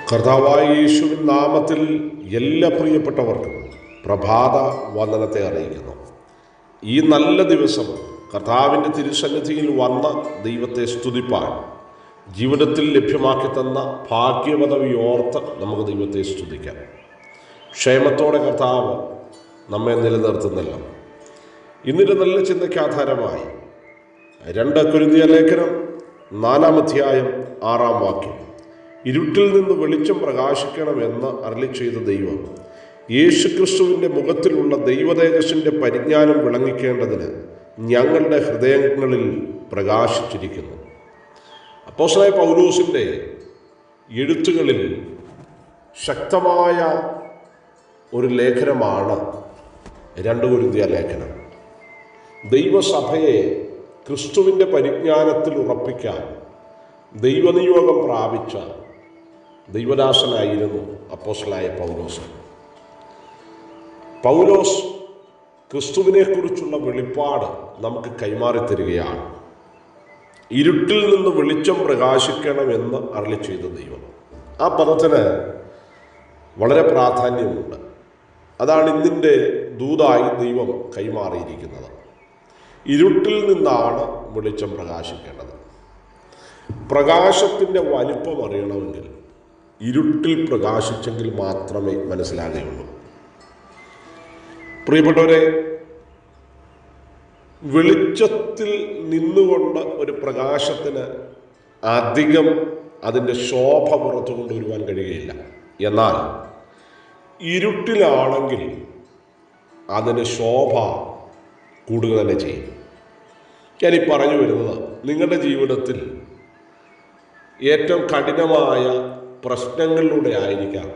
കർത്താവായ യേശുവിൻ നാമത്തിൽ എല്ലാ പ്രിയപ്പെട്ടവർക്കും പ്രഭാത വന്ദനത്തെ അറിയിക്കുന്നു. ഈ നല്ല ദിവസം കർത്താവിൻ്റെ തിരുസന്നിധിയിൽ വന്ന ദൈവത്തെ സ്തുതിപ്പാൻ ജീവിതത്തിൽ ലഭ്യമാക്കി തന്ന ഭാഗ്യപദവി ഓർത്ത് നമുക്ക് ദൈവത്തെ സ്തുതിക്കാം. ക്ഷേമത്തോടെ കർത്താവ് നമ്മെ നിലനിർത്തുന്നല്ലോ. ഇന്നൊരു നല്ല ചിന്തയ്ക്ക് ആധാരമായി 2 കൊരിന്ത്യർ ലേഖനം 4-ാം അധ്യായം 6-ാം വാക്യം, ഇരുട്ടിൽ നിന്ന് വെളിച്ചം പ്രകാശിക്കണമെന്ന് അരുളി ചെയ്ത ദൈവം യേശുക്രിസ്തുവിൻ്റെ മുഖത്തിലുള്ള ദൈവതേജസ്സിൻ്റെ പരിജ്ഞാനം വിളങ്ങിക്കേണ്ടതിന് ഞങ്ങളുടെ ഹൃദയങ്ങളിൽ പ്രകാശിച്ചിരിക്കുന്നു. അപ്പോസ്തലനായ പൗലോസിൻ്റെ എഴുത്തുകളിൽ ശക്തമായ ഒരു ലേഖനമാണ് 2 കൊരിന്ത്യർ ലേഖനം. ദൈവസഭയെ ക്രിസ്തുവിൻ്റെ പരിജ്ഞാനത്തിൽ ഉറപ്പിക്കാൻ ദൈവനിയോഗം പ്രാപിച്ച ദൈവദാസനായിരുന്നു അപ്പോസ്തലനായ പൗലോസ് ക്രിസ്തുവിനെക്കുറിച്ചുള്ള വെളിപ്പാട് നമുക്ക് കൈമാറിത്തരികയാണ്. ഇരുട്ടിൽ നിന്ന് വെളിച്ചം പ്രകാശിക്കണമെന്ന് അരുളി ചെയ്ത ദൈവം. ആ പദത്തിന് വളരെ പ്രാധാന്യമുണ്ട്. അതാണ് ഇന്നിൻ്റെ ദൂതായി ദൈവം കൈമാറിയിരിക്കുന്നത്. ഇരുട്ടിൽ നിന്നാണ് വെളിച്ചം പ്രകാശിക്കേണ്ടത്. പ്രകാശത്തിൻ്റെ വലിപ്പം അറിയണമെങ്കിൽ ഇരുട്ടിൽ പ്രകാശിച്ചെങ്കിൽ മാത്രമേ മനസ്സിലാകുകയുള്ളൂ. പ്രിയപ്പെട്ടവരെ, വെളിച്ചത്തിൽ നിന്നുകൊണ്ട് ഒരു പ്രകാശത്തിന് അധികം അതിൻ്റെ ശോഭ പുറത്തു കൊണ്ടുവരുവാൻ കഴിയുകയില്ല. എന്നാൽ ഇരുട്ടിലാണെങ്കിൽ അതിന് ശോഭ കൂടുക തന്നെ ചെയ്യും. ഞാനീ പറഞ്ഞു വരുന്നത്, നിങ്ങളുടെ ജീവിതത്തിൽ ഏറ്റവും കഠിനമായ പ്രശ്നങ്ങളിലൂടെ ആയിരിക്കാം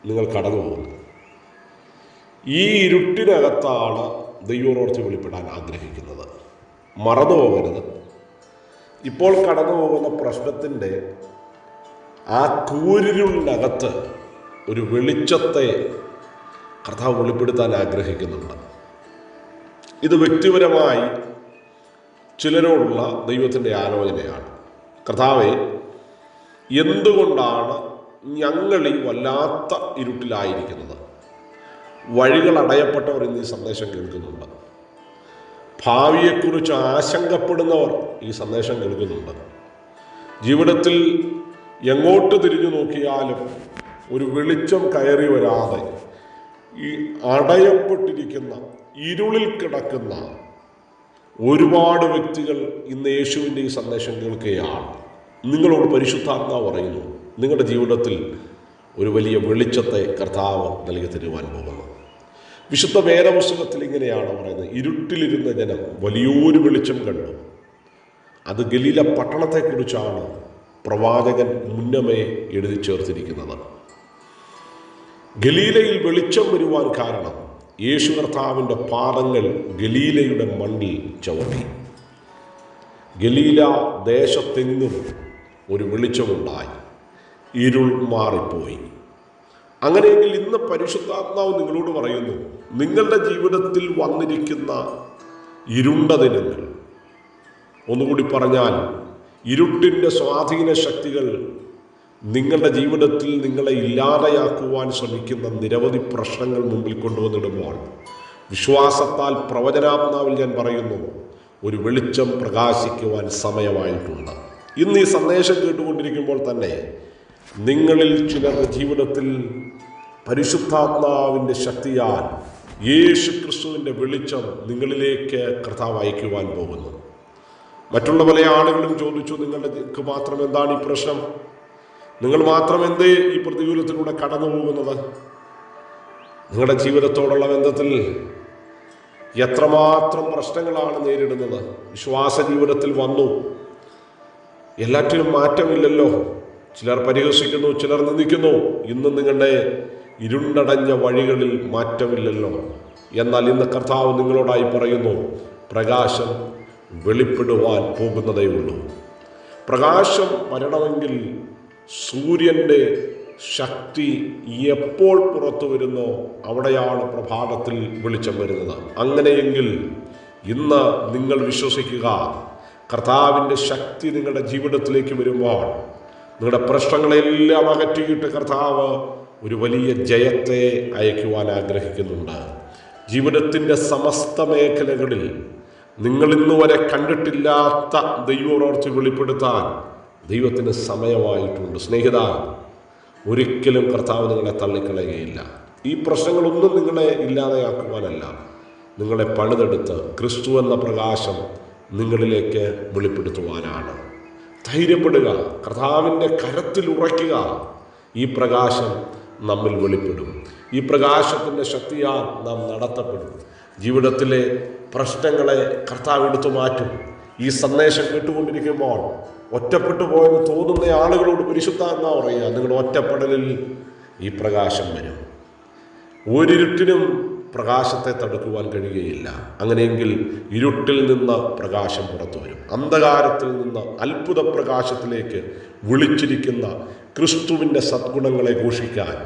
നിങ്ങൾ കടന്നു പോകുന്നത്. ഈ ഇരുട്ടിനകത്താണ് ദൈവോർത്ത് വെളിപ്പെടാൻ ആഗ്രഹിക്കുന്നത്. മറന്നു പോകരുത്, ഇപ്പോൾ കടന്നു പോകുന്ന പ്രശ്നത്തിൻ്റെ ആ കൂരിരുളിനകത്ത് ഒരു വെളിച്ചത്തെ കർത്താവ് വെളിപ്പെടുത്താൻ ആഗ്രഹിക്കുന്നുണ്ട്. ഇത് വ്യക്തിപരമായി ചിലരോടുള്ള ദൈവത്തിൻ്റെ ആലോചനയാണ്. കർത്താവേ, എന്തുകൊണ്ടാണ് ഞങ്ങൾ ഈ വല്ലാത്ത ഇരുട്ടിലായിരിക്കുന്നത്? വഴികൾ അടയപ്പെട്ടവർ ഇന്ന് ഈ സന്ദേശം കേൾക്കുന്നുണ്ട്. ഭാവിയെക്കുറിച്ച് ആശങ്കപ്പെടുന്നവർ ഈ സന്ദേശം കേൾക്കുന്നുണ്ട്. ജീവിതത്തിൽ എങ്ങോട്ട് തിരിഞ്ഞു നോക്കിയാലും ഒരു വെളിച്ചം കയറി വരാതെ ഈ അടയപ്പെട്ടിരിക്കുന്ന ഇരുളിൽ കിടക്കുന്ന ഒരുപാട് വ്യക്തികൾ ഇന്ന് യേശുവിൻ്റെ ഈ സന്ദേശം കേൾക്കുകയാണ്. നിങ്ങളോട് പരിശുദ്ധാത്മാവ് പറയുന്നു, നിങ്ങളുടെ ജീവിതത്തിൽ ഒരു വലിയ വെളിച്ചത്തെ കർത്താവ് നൽകി തരുവാൻ പോകുന്നു. വിശുദ്ധ വേദപുസ്തകത്തിൽ ഇങ്ങനെയാണ് പറയുന്നത്, ഇരുട്ടിലിരുന്ന ജനം വലിയൊരു വെളിച്ചം കണ്ടു. അത് ഗലീല പട്ടണത്തെക്കുറിച്ചാണ് പ്രവാചകൻ മുന്നമേ എഴുതി ചേർത്തിരിക്കുന്നത്. ഗലീലയിൽ വെളിച്ചം വരുവാൻ കാരണം യേശു കർത്താവിൻ്റെ പാദങ്ങൾ ഗലീലയുടെ മണ്ണിൽ ചവിട്ടി. ഗലീല ദേശത്തെങ്ങും ഒരു വെളിച്ചമുണ്ടായി, ഇരുൾ മാറിപ്പോയി. അങ്ങനെയെങ്കിൽ ഇന്ന് പരിശുദ്ധാത്മാവ് നിങ്ങളോട് പറയുന്നു, നിങ്ങളുടെ ജീവിതത്തിൽ വന്നിരിക്കുന്ന ഇരുണ്ട ദിനങ്ങൾ, ഒന്നുകൂടി പറഞ്ഞാൽ ഇരുട്ടിൻ്റെ സ്വാധീന ശക്തികൾ നിങ്ങളുടെ ജീവിതത്തിൽ നിങ്ങളെ ഇല്ലാതെയാക്കുവാൻ ശ്രമിക്കുന്ന നിരവധി പ്രശ്നങ്ങൾ മുമ്പിൽ കൊണ്ടുവന്നിടുമ്പോൾ വിശ്വാസത്താൽ പ്രവചനാത്മാവിൽ ഞാൻ പറയുന്നു, ഒരു വെളിച്ചം പ്രകാശിക്കുവാൻ സമയമായിട്ടുണ്ട്. ഇന്ന് ഈ സന്ദേശം കേട്ടുകൊണ്ടിരിക്കുമ്പോൾ തന്നെ നിങ്ങളിൽ ചിലരുടെ ജീവിതത്തിൽ പരിശുദ്ധാത്മാവിൻ്റെ ശക്തിയാൽ യേശു ക്രിസ്തുവിൻ്റെ വെളിച്ചം നിങ്ങളിലേക്ക് കർത്താവ് അയക്കുവാൻ പോകുന്നു. മറ്റുള്ള പല ആളുകളും ചോദിച്ചു, നിങ്ങൾക്ക് മാത്രം എന്താണ് ഈ പ്രശ്നം? നിങ്ങൾ മാത്രം എന്തേ ഈ പ്രതികൂലത്തിലൂടെ കടന്നു പോകുന്നത്? നിങ്ങളുടെ ജീവിതത്തോടുള്ള ബന്ധത്തിൽ എത്രമാത്രം പ്രശ്നങ്ങളാണ് നേരിടുന്നത്? വിശ്വാസ ജീവിതത്തിൽ വന്നു, എല്ലാറ്റിനും മാറ്റമില്ലല്ലോ. ചിലർ പരിഹസിക്കുന്നു, ചിലർ നിന്ദിക്കുന്നു. ഇന്ന് നിങ്ങളുടെ ഇരുണ്ടടഞ്ഞ വഴികളിൽ മാറ്റമില്ലല്ലോ. എന്നാൽ ഇന്ന് കർത്താവ് നിങ്ങളോടായി പറയുന്നു, പ്രകാശം വെളിപ്പെടുവാൻ പോകുന്നതേ ഉള്ളൂ. പ്രകാശം വരണമെങ്കിൽ സൂര്യൻ്റെ ശക്തി എപ്പോൾ പുറത്തു വരുന്നോ അവിടെയാണ് പ്രഭാതത്തിൽ വെളിച്ചം വരുന്നത്. അങ്ങനെയെങ്കിൽ ഇന്ന് നിങ്ങൾ വിശ്വസിക്കുക, കർത്താവിൻ്റെ ശക്തി നിങ്ങളുടെ ജീവിതത്തിലേക്ക് വരുമ്പോൾ നിങ്ങളുടെ പ്രശ്നങ്ങളെല്ലാം അകറ്റിയിട്ട് കർത്താവ് ഒരു വലിയ ജയത്തെ അയക്കുവാൻ ആഗ്രഹിക്കുന്നുണ്ട്. ജീവിതത്തിൻ്റെ സമസ്ത മേഖലകളിൽ നിങ്ങൾ ഇന്നുവരെ കണ്ടിട്ടില്ലാത്ത ദൈവപ്രവൃത്തി വെളിപ്പെടുത്താൻ ദൈവത്തിന് സമയമായിട്ടുണ്ട്. സ്നേഹിത, ഒരിക്കലും കർത്താവ് നിങ്ങളെ തള്ളിക്കളയുകയില്ല. ഈ പ്രശ്നങ്ങളൊന്നും നിങ്ങളെ ഇല്ലാതെയാക്കുവാനല്ല, നിങ്ങളെ പണിതെടുത്ത് ക്രിസ്തു എന്ന പ്രകാശം നിങ്ങളിലേക്ക് വെളിപ്പെടുത്തുവാനാണ്. ധൈര്യപ്പെടുക, കർത്താവിൻ്റെ കരത്തിൽ ഉറയ്ക്കുക. ഈ പ്രകാശം നമ്മിൽ വെളിപ്പെടും. ഈ പ്രകാശത്തിൻ്റെ ശക്തിയാൽ നാം നടത്തപ്പെടും. ജീവിതത്തിലെ പ്രശ്നങ്ങളെ കർത്താവ് എടുത്തു മാറ്റും. ഈ സന്ദേശം കേട്ടുകൊണ്ടിരിക്കുമ്പോൾ ഒറ്റപ്പെട്ടു പോയെന്ന് തോന്നുന്ന ആളുകളോട് പരിശുദ്ധാത്മാവ് പറയുക, നിങ്ങളുടെ ഒറ്റപ്പെടലിൽ ഈ പ്രകാശം വരും. ഒരിരുട്ടിനും പ്രകാശത്തെ തടുക്കുവാൻ കഴിയുകയില്ല. അങ്ങനെയെങ്കിൽ ഇരുട്ടിൽ നിന്ന് പ്രകാശം പുറത്തു വരും. അന്ധകാരത്തിൽ നിന്ന് അത്ഭുത പ്രകാശത്തിലേക്ക് വിളിച്ചിരിക്കുന്ന ക്രിസ്തുവിൻ്റെ സദ്ഗുണങ്ങളെ ഘോഷിക്കാൻ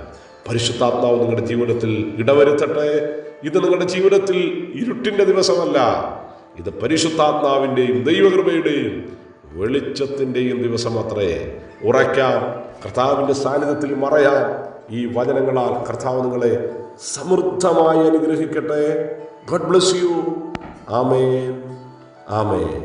പരിശുദ്ധാത്മാവ് നിങ്ങളുടെ ജീവിതത്തിൽ ഇടവരുത്തട്ടെ. ഇത് നിങ്ങളുടെ ജീവിതത്തിൽ ഇരുട്ടിൻ്റെ ദിവസമല്ല, ഇത് പരിശുദ്ധാത്മാവിൻ്റെയും ദൈവകൃപയുടെയും വെളിച്ചത്തിൻ്റെയും ദിവസമത്രേ. ഉറയ്ക്കാം, കർത്താവിൻ്റെ സാന്നിധ്യത്തിൽ മറയാം. ഈ വചനങ്ങളാൽ കർത്താവ് നിങ്ങളെ സമൃദ്ധമായി അനുഗ്രഹിക്കട്ടെ. God bless you. Amen, amen.